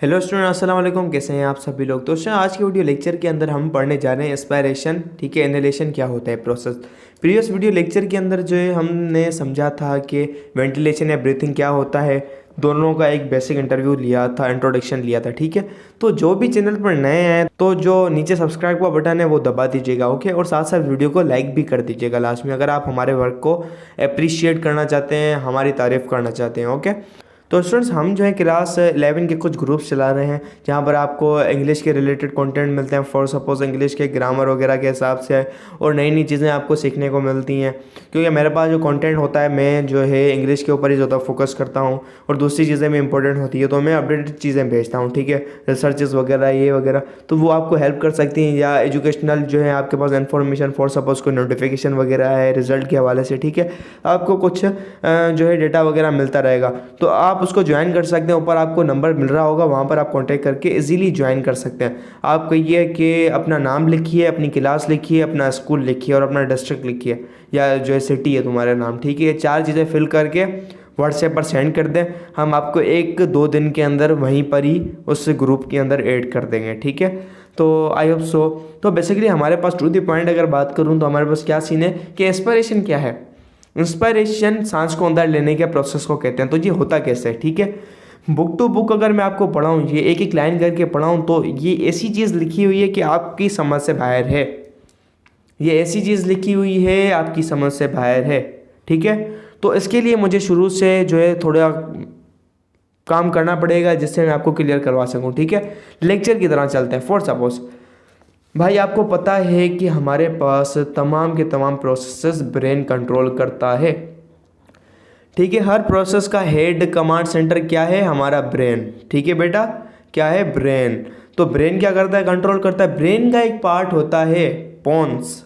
Hello student, अस्सलाम वालेकुम। कैसे हैं आप सभी लोग। तो आज की वीडियो लेक्चर के अंदर हम पढ़ने जा रहे हैं एस्पायरेशन, ठीक है। इनहेलेशन क्या होता है, प्रोसेस। प्रीवियस वीडियो लेक्चर के अंदर जो है हमने समझा था कि वेंटिलेशन या ब्रीथिंग क्या होता है, दोनों का एक बेसिक इंटरव्यू लिया था, इंट्रोडक्शन लिया था, ठीक है। तो जो भी चैनल पर नए हैं तो जो नीचे सब्सक्राइब का बटन है वो दबा दीजिएगा, ओके। और साथ साथ वीडियो को लाइक भी कर दीजिएगा लास्ट में, अगर आप हमारे वर्क को अप्रिशिएट करना चाहते हैं, हमारी तारीफ़ करना चाहते हैं, ओके। तो स्टूडेंट्स, हम जो है क्लास 11 के कुछ ग्रुप्स चला रहे हैं जहाँ पर आपको इंग्लिश के रिलेटेड कंटेंट मिलते हैं, फॉर सपोज इंग्लिश के ग्रामर वगैरह के हिसाब से, और नई नई चीज़ें आपको सीखने को मिलती हैं। क्योंकि मेरे पास जो कंटेंट होता है, मैं जो है इंग्लिश के ऊपर ही ज़्यादा फोकस करता हूँ और दूसरी चीज़ें भी इंपॉर्टेंट होती है, तो मैं अपडेटेड चीज़ें भेजता हूँ, ठीक है। रिसर्चेस वगैरह ये वगैरह, तो वो आपको हेल्प कर सकती हैं। या एजुकेशनल जो है आपके पास इन्फॉर्मेशन, फॉर सपोज कोई नोटिफिकेशन वगैरह है रिजल्ट के हवाले से, ठीक है, आपको कुछ जो है डेटा वगैरह मिलता रहेगा, तो आप उसको ज्वाइन कर सकते हैं। ऊपर आपको नंबर मिल रहा होगा, वहाँ पर आप कांटेक्ट करके इजीली ज्वाइन कर सकते हैं। आप कहिए कि अपना नाम लिखिए, अपनी क्लास लिखिए, अपना स्कूल लिखिए और अपना डिस्ट्रिक्ट लिखिए, या जो है सिटी है तुम्हारा नाम, ठीक है। ये चार चीज़ें फिल करके व्हाट्सएप पर सेंड कर दें, हम आपको 1-2 दिन के अंदर वहीं पर ही उस ग्रुप के अंदर ऐड कर देंगे, ठीक है। तो आई होप सो। तो बेसिकली हमारे पास टू द पॉइंट अगर बात करूँ तो हमारे पास क्या सीन है कि एस्पायरेशन क्या है। इंस्पायरेशन सांस को अंदर लेने के प्रोसेस को कहते हैं। तो ये होता कैसे है, ठीक है। बुक टू बुक अगर मैं आपको पढ़ाऊँ, ये एक एक लाइन करके पढ़ाऊँ, तो ये ऐसी चीज़ लिखी हुई है कि आपकी समझ से बाहर है। ये ऐसी चीज़ लिखी हुई है आपकी समझ से बाहर है, ठीक है। तो इसके लिए मुझे शुरू से जो है थोड़ा काम करना पड़ेगा जिससे मैं आपको क्लियर करवा सकूँ, ठीक है। लेक्चर की तरह चलते हैं। फॉर सपोज भाई, आपको पता है कि हमारे पास तमाम के तमाम प्रोसेसेस ब्रेन कंट्रोल करता है, ठीक है। हर प्रोसेस का हेड कमांड सेंटर क्या है, हमारा ब्रेन, ठीक है बेटा, क्या है, ब्रेन। तो ब्रेन क्या करता है, कंट्रोल करता है। ब्रेन का एक पार्ट होता है पोन्स,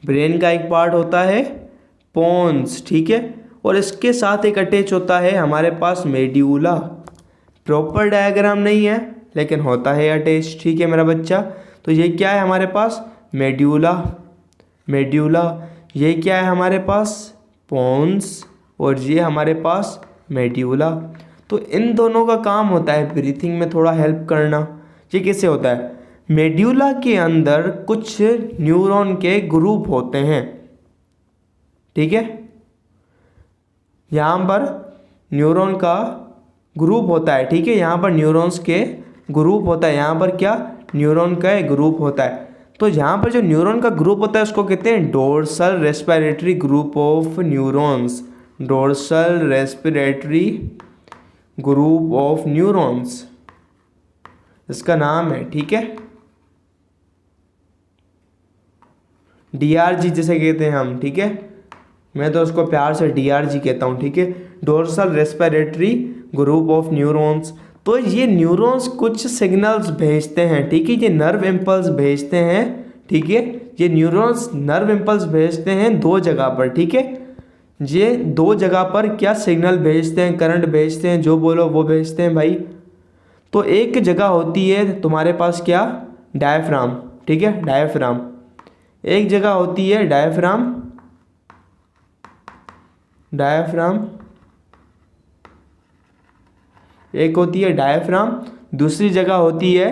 ब्रेन का एक पार्ट होता है पोन्स, ठीक है। और इसके साथ एक अटैच होता है हमारे पास मेड्यूला। प्रॉपर डायग्राम नहीं है लेकिन होता है अटैच, ठीक है मेरा बच्चा। तो ये क्या है हमारे पास, मेड्यूला। मेड्यूला ये क्या है हमारे पास, पोन्स, और ये हमारे पास मेड्यूला। तो इन दोनों का काम होता है ब्रीथिंग में थोड़ा हेल्प करना। ये कैसे होता है, मेड्यूला के अंदर कुछ न्यूरॉन के ग्रुप होते हैं, ठीक है। यहाँ पर न्यूरॉन का ग्रुप होता है, ठीक है। यहाँ पर न्यूरॉन्स के ग्रुप होता है, यहाँ पर क्या, न्यूरॉन का एक ग्रुप होता है। तो यहाँ पर जो न्यूरॉन का ग्रुप होता है उसको कहते हैं dorsal respiratory group of neurons. Dorsal respiratory group of neurons इसका नाम है, ठीक है। डीआरजी जिसे कहते हैं हम, ठीक है। मैं तो उसको प्यार से डीआरजी कहता हूँ, ठीक है, dorsal respiratory group of neurons. तो ये न्यूरॉन्स कुछ सिग्नल्स भेजते हैं, ठीक है। ये नर्व इम्पल्स भेजते हैं, ठीक है। ये न्यूरॉन्स नर्व इम्पल्स भेजते हैं 2 जगह पर, ठीक है। ये 2 जगह पर क्या सिग्नल भेजते हैं, करंट भेजते हैं, जो बोलो वो भेजते हैं भाई। तो एक जगह होती है तुम्हारे पास क्या, डायफ्राम, ठीक है, डायफ्राम। एक जगह होती है डायफ्राम, डायफ्राम एक होती है डायफ्राम, दूसरी जगह होती है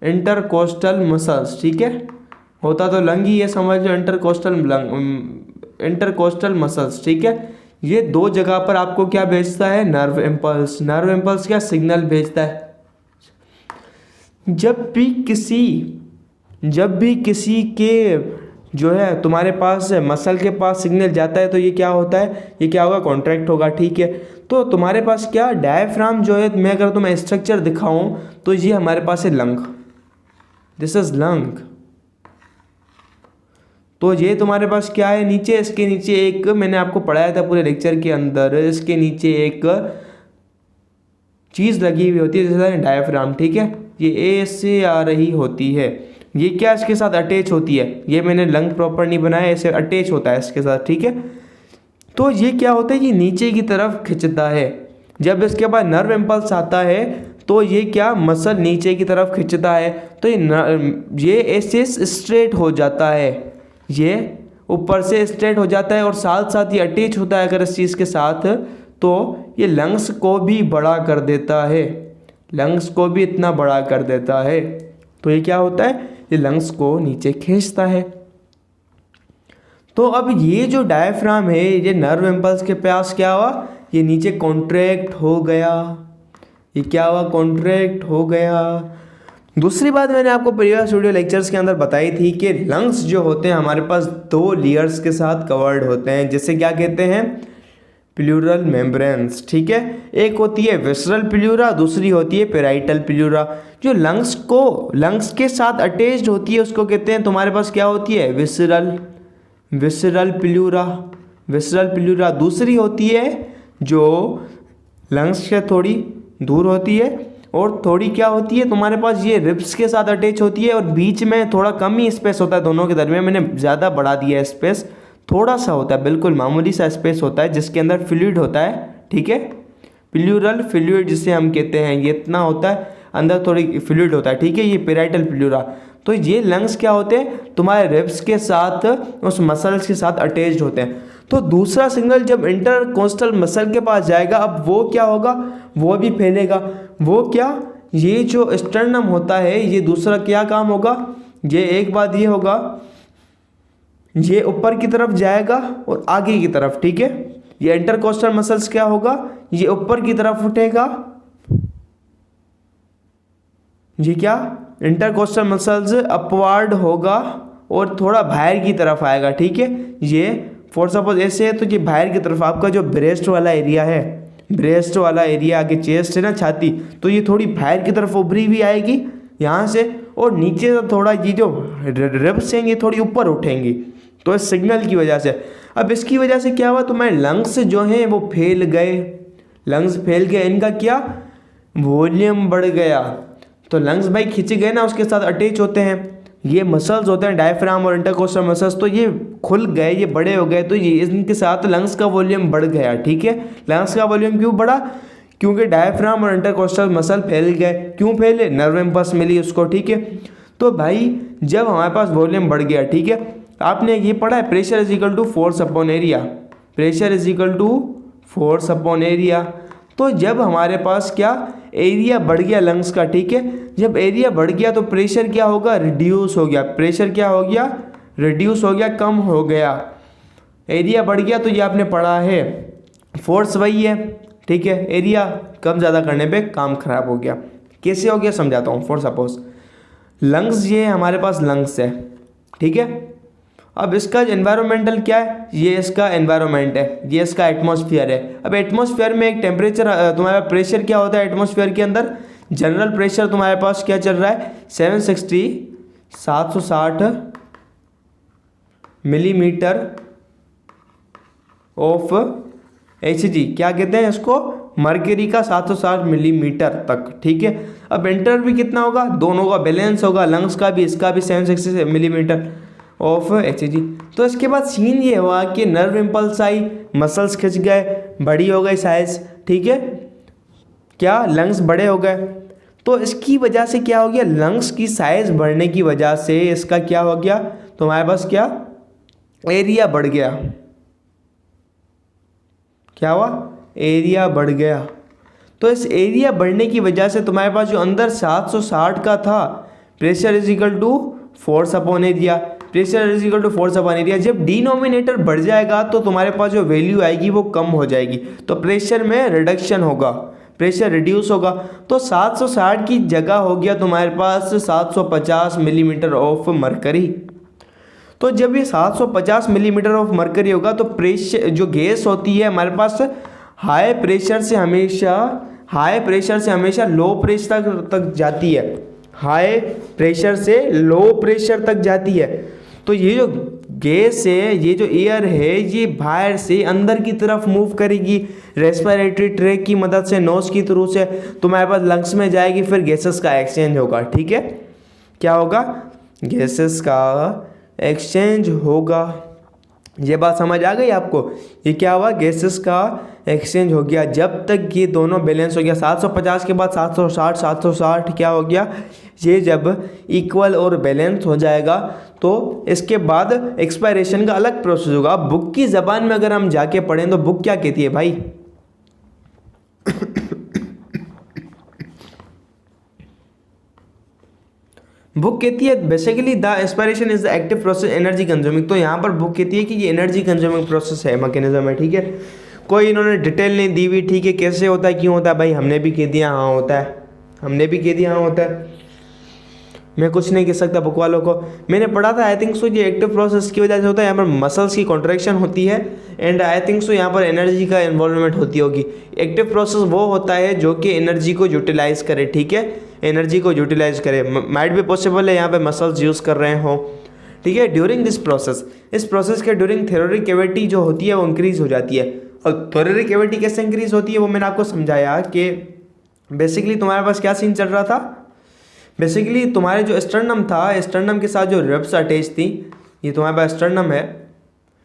इंटरकोस्टल मसल्स, ठीक है। होता तो लंग ही है, समझ लो, इंटरकोस्टल मसल्स, ठीक है। ये 2 जगह पर आपको क्या भेजता है, नर्व इम्पल्स। नर्व इम्पल्स क्या, सिग्नल भेजता है। जब भी किसी के जो है तुम्हारे पास मसल के पास सिग्नल जाता है तो ये क्या होता है, ये क्या होगा, कॉन्ट्रैक्ट होगा, ठीक है। तो तुम्हारे पास क्या, डायफ्राम जो है, मैं अगर तुम्हें स्ट्रक्चर दिखाऊं तो ये हमारे पास है लंग, दिस इज लंग। तो ये तुम्हारे पास क्या है, नीचे, इसके नीचे एक, मैंने आपको पढ़ाया था पूरे लेक्चर के अंदर, इसके नीचे एक चीज़ लगी हुई होती है जैसे डायफ्राम, ठीक है। ये ए से आ रही होती है, ये क्या इसके साथ अटैच होती है, ये मैंने लंग प्रॉपर नहीं बनाया, ऐसे अटैच होता है इसके साथ, ठीक है। तो ये क्या होता है, ये नीचे की तरफ खिंचता है। जब इसके बाद नर्व इम्पल्स आता है तो ये क्या, मसल नीचे की तरफ खिंचता है, तो ये ऐसे स्ट्रेट हो जाता है, ये ऊपर से स्ट्रेट हो जाता है और साथ साथ ये अटैच होता है अगर इस चीज़ के साथ, तो ये लंग्स को भी बड़ा कर देता है, लंग्स को भी इतना बड़ा कर देता है। तो ये क्या होता है, ये लंग्स को नीचे खींचता है। तो अब ये जो डायफ्राम है, ये नर्व इम्पल्स के पास क्या हुआ, ये नीचे कॉन्ट्रैक्ट हो गया। ये क्या हुआ, कॉन्ट्रैक्ट हो गया। दूसरी बात मैंने आपको प्रीवियस वीडियो लेक्चर्स के अंदर बताई थी कि लंग्स जो होते हैं हमारे पास 2 लेयर्स के साथ कवर्ड होते हैं, जिसे क्या कहते हैं, प्लूरल मेम्ब्रेन्स। ठीक है, एक होती है विसरल प्लूरा, दूसरी होती है पेराइटल प्लूरा। जो लंग्स के साथ अटैच्ड होती है उसको कहते हैं, तुम्हारे पास क्या होती है, विसरल प्लूरा। दूसरी होती है जो लंग्स से थोड़ी दूर होती है और थोड़ी क्या होती है तुम्हारे पास, ये रिब्स के साथ अटैच होती है और बीच में थोड़ा कम ही स्पेस होता है दोनों के दरमियान। मैंने ज़्यादा बढ़ा दिया है स्पेस, थोड़ा सा होता है, बिल्कुल मामूली सा स्पेस होता है जिसके अंदर फ्लूइड होता है। ठीक है, प्लूरल फ्लूइड जिसे हम कहते हैं, ये इतना होता है, अंदर थोड़ी फ्लूइड होता है। ठीक है, ये पेराइटल प्लूरा। तो ये लंग्स क्या होते हैं, तुम्हारे रिब्स के साथ, उस मसल्स के साथ अटैच्ड होते हैं। तो दूसरा सिग्नल जब इंटरकोस्टल मसल के पास जाएगा, अब वो क्या होगा, वो भी फैलेगा। वो क्या, ये जो स्टर्नम होता है, ये दूसरा क्या काम होगा, ये एक बात ये होगा, ये ऊपर की तरफ जाएगा और आगे की तरफ। ठीक है, ये इंटरकोस्टल मसल्स क्या होगा, ये ऊपर की तरफ उठेगा, ये क्या, इंटरकोस्टल मसल्स अपवार्ड होगा और थोड़ा बाहर की तरफ आएगा। ठीक है, ये फॉर सपोज ऐसे है तो ये बाहर की तरफ आपका जो ब्रेस्ट वाला एरिया है, ब्रेस्ट वाला एरिया आगे चेस्ट है ना, छाती, तो ये थोड़ी बाहर की तरफ उभरी हुई आएगी यहाँ से, और नीचे से थोड़ा ये जो रिब्स हैं ये थोड़ी ऊपर उठेंगी। तो इस सिग्नल की वजह से, अब इसकी वजह से क्या हुआ, तुम्हारे लंग्स जो हैं वो फैल गए, लंग्स फैल गए, इनका क्या, वॉल्यूम बढ़ गया। तो लंग्स भाई खिंच गए ना, उसके साथ अटैच होते हैं, ये मसल्स होते हैं डायफ्राम और इंटरकोस्टल मसल्स, तो ये खुल गए, ये बड़े हो गए, तो ये इनके साथ लंग्स का वॉल्यूम बढ़ गया। ठीक है, लंग्स का वॉल्यूम क्यों बढ़ा, क्योंकि डायफ्राम और इंटरकोस्टल मसल फैल गए। क्यों फैले, नर्व इम्पल्स मिली उसको। ठीक है, तो भाई जब हमारे पास वॉल्यूम बढ़ गया, ठीक है, आपने ये पढ़ा है pressure is equal to force upon area, pressure is equal to force upon area. तो जब हमारे पास क्या, एरिया बढ़ गया लंग्स का, ठीक है, जब एरिया बढ़ गया तो प्रेशर क्या होगा, रिड्यूस हो गया, प्रेशर क्या हो गया, रिड्यूस हो गया, कम हो गया। एरिया बढ़ गया तो ये आपने पढ़ा है, फोर्स वही है। ठीक है, एरिया कम ज़्यादा करने पे काम खराब हो गया। कैसे हो गया समझाता हूँ। फॉर सपोज लंग्स, ये हमारे पास लंग्स है, ठीक है, अब इसका एनवायरमेंटल क्या है, ये इसका एनवायरनमेंट है, ये इसका एटमॉस्फेयर है। अब एटमॉस्फेयर में एक टेम्परेचर, तुम्हारा प्रेशर क्या होता है एटमॉस्फेयर के अंदर, जनरल प्रेशर तुम्हारे पास क्या चल रहा है, 760 मिलीमीटर ऑफ Hg, क्या कहते हैं इसको, मर्क्यूरी का 760 मिलीमीटर तक। ठीक है, अब इंटर भी कितना होगा, दोनों का बैलेंस होगा, लंग्स का भी इसका भी 760 मिलीमीटर ऑफ Hg। तो इसके बाद सीन ये हुआ कि नर्व इम्पल्स आई, मसल्स खिंच गए, बड़ी हो गई साइज। ठीक है, क्या लंग्स बड़े हो गए, तो इसकी वजह से क्या हो गया, लंग्स की साइज बढ़ने की वजह से इसका क्या हो गया, तो हमारे पास क्या, एरिया बढ़ गया। क्या हुआ, एरिया बढ़ गया। तो इस एरिया बढ़ने की वजह से तुम्हारे पास जो अंदर 760 का था, pressure is equal to force upon area, pressure is equal to force upon area, जब डिनोमिनेटर बढ़ जाएगा तो तुम्हारे पास जो वैल्यू आएगी वो कम हो जाएगी, तो प्रेशर में रिडक्शन होगा, प्रेशर रिड्यूस होगा। तो 760 की जगह हो गया तुम्हारे पास 750 मिलीमीटर ऑफ मरकरी। तो जब ये 750 मिलीमीटर ऑफ मरकरी होगा तो प्रेशर, जो गैस होती है हमारे पास, हाई प्रेशर से हमेशा लो प्रेशर तक जाती है, हाई प्रेशर से लो प्रेशर तक जाती है। तो ये जो गैस है, ये जो एयर है, ये बाहर से अंदर की तरफ मूव करेगी रेस्पिरेटरी ट्रैक की मदद से, नोज की थ्रू से तुम्हारे पास लंग्स में जाएगी, फिर गैसेस का एक्सचेंज होगा। ठीक है, क्या होगा, गैसेस का एक्सचेंज होगा। ये बात समझ आ गई आपको, ये क्या हुआ, गैसेस का एक्सचेंज हो गया। जब तक ये दोनों बैलेंस हो गया, 750 के बाद 760 क्या हो गया, ये जब इक्वल और बैलेंस हो जाएगा तो इसके बाद एक्सपायरेशन का अलग प्रोसेस होगा। बुक की ज़बान में अगर हम जाके पढ़ें तो बुक क्या कहती है भाई, बुक कहती है basically the aspiration is the active process energy consuming. तो यहाँ पर बुक कहती है कि ये एनर्जी कंज्यूमिंग प्रोसेस है, मैकेनिज्म है, ठीक है। कोई इन्होंने डिटेल नहीं दी हुई, ठीक है, कैसे होता है, क्यों होता है, भाई हमने भी कह दिया हाँ होता है, हमने भी कह दिया हाँ होता है, मैं कुछ नहीं कह सकता बुक वालों को। मैंने पढ़ा था आई थिंक सो ये एक्टिव प्रोसेस की वजह से होता है, यहाँ पर मसल्स की कॉन्ट्रैक्शन होती है एंड आई थिंक सो यहाँ पर एनर्जी का इन्वॉल्वमेंट होती होगी। एक्टिव प्रोसेस वो होता है जो कि एनर्जी को यूटिलाइज करे, ठीक है, एनर्जी को यूटिलाइज करे। माइट भी पॉसिबल है यहाँ पे मसल्स यूज़ कर रहे हो, ठीक है। ड्यूरिंग दिस प्रोसेस, इस प्रोसेस के ड्यूरिंग थोरेटिक कैविटी जो होती है वो इंक्रीज हो जाती है। और थोरेटिक कैविटी कैसे इंक्रीज होती है वो मैंने आपको समझाया कि बेसिकली तुम्हारे पास क्या सीन चल रहा था। बेसिकली तुम्हारे जो स्टर्नम था, स्टर्नम के साथ जो रिब्स अटैच थी, ये तुम्हारे पास स्टर्नम है,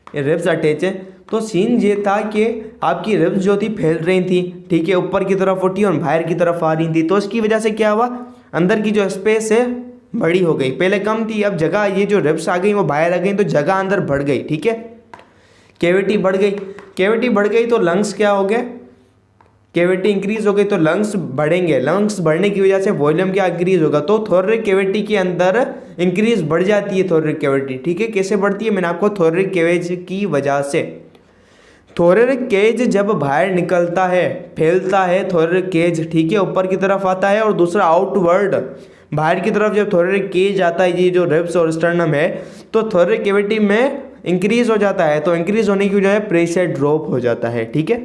ये रिब्स अटैच है। तो सीन ये था कि आपकी रिब्स जो थी फैल रही थी, ठीक है, ऊपर की तरफ उठी और बाहर की तरफ आ रही थी। तो इसकी वजह से क्या हुआ, अंदर की जो स्पेस है बड़ी हो गई, पहले कम थी, अब जगह ये जो रिब्स आ गई वो बाहर आ गई, तो जगह अंदर बढ़ गई, ठीक है, कैविटी बढ़ गई। कैविटी बढ़ गई तो लंग्स क्या हो गए, कैविटी इंक्रीज हो गई तो लंग्स बढ़ेंगे, लंग्स बढ़ने की वजह से वॉल्यूम क्या इंक्रीज होगा, तो थोरेटिक कैविटी के अंदर इंक्रीज बढ़ जाती है थोरेटिक कैविटी, ठीक है। कैसे बढ़ती है, मैंने आपको थोरेटिक केज की वजह से, थोरेटिक केज जब बाहर निकलता है, फैलता है थोरेटिक केज, ठीक है, ऊपर की तरफ आता है, और दूसरा आउटवर्ड बाहर की तरफ जब थोरेटिक केज आता है, ये जो रिब्स और स्टर्नम है, तो थोरेटिक कैविटी में इंक्रीज हो जाता है। तो इंक्रीज होने की वजह से प्रेशर ड्रॉप हो जाता है, ठीक है।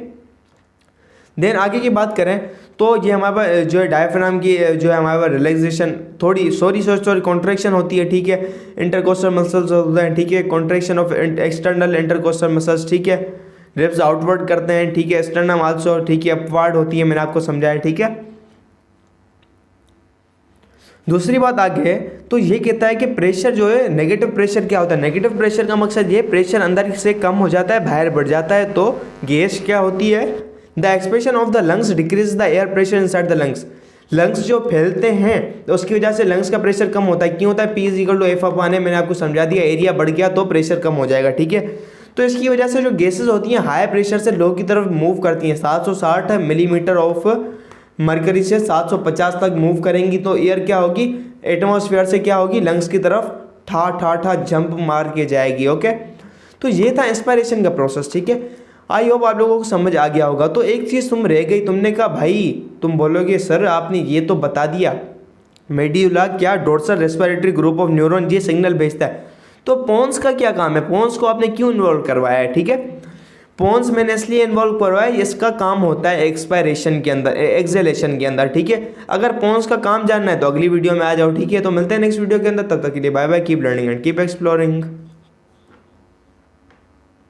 देन आगे की बात करें तो ये हमारे पास जो है डायफ्राम की जो है हमारे पास रिलैक्सेशन, थोड़ी सॉरी कॉन्ट्रैक्शन होती है, ठीक है, इंटरकोस्टल मसल्स होते हैं, ठीक है, contraction of external intercostal muscles, ठीक है, रिब्स आउटवर्ड करते हैं, ठीक है, स्टर्नम आल्सो, ठीक है, अपवर्ड होती है, मैंने आपको समझाया, ठीक है। दूसरी बात आगे तो ये कहता है कि प्रेशर जो है, नेगेटिव प्रेशर क्या होता है, नेगेटिव प्रेशर का मकसद ये प्रेशर अंदर से कम हो जाता है, बाहर बढ़ जाता है, तो गैस क्या होती है, the expansion of the lungs decrease the air pressure inside the lungs. Lungs जो फैलते हैं तो उसकी वजह से लंग्स का प्रेशर कम होता है। क्यों होता है, P = F/A, मैंने आपको समझा दिया, एरिया बढ़ गया तो प्रेशर कम हो जाएगा, ठीक है। तो इसकी वजह से जो गैसेज होती हैं हाई प्रेशर से लो की तरफ मूव करती हैं, 760 मिलीमीटर ऑफ मरकरी से 750 तक मूव करेंगी, तो एयर क्या होगी, एटमॉस्फेयर से क्या होगी, लंग्स की तरफ ठा ठा ठा जंप मार के जाएगी, ओके। तो ये था इंस्पायरेशन का प्रोसेस, ठीक है। आई होप आप लोगों को समझ आ गया होगा। तो एक चीज़ तुम रह गई, तुमने कहा भाई, तुम बोलोगे सर आपने ये तो बता दिया, मेड्यूला क्या dorsal respiratory group of neuron ये सिग्नल भेजता है, तो पोन्स का क्या काम है, पोन्स को आपने क्यों इन्वॉल्व करवाया है, ठीक है। पोन्स मैंने इसलिए इन्वॉल्व करवाया, इसका काम होता है एक्सपायरेशन के अंदर, एक्सेलेशन के अंदर, ठीक है। अगर पोन्स का काम जानना है तो अगली वीडियो में आ जाओ, ठीक है। तो मिलते हैं नेक्स्ट वीडियो के अंदर, तब तक के लिए bye bye, keep learning and keep exploring.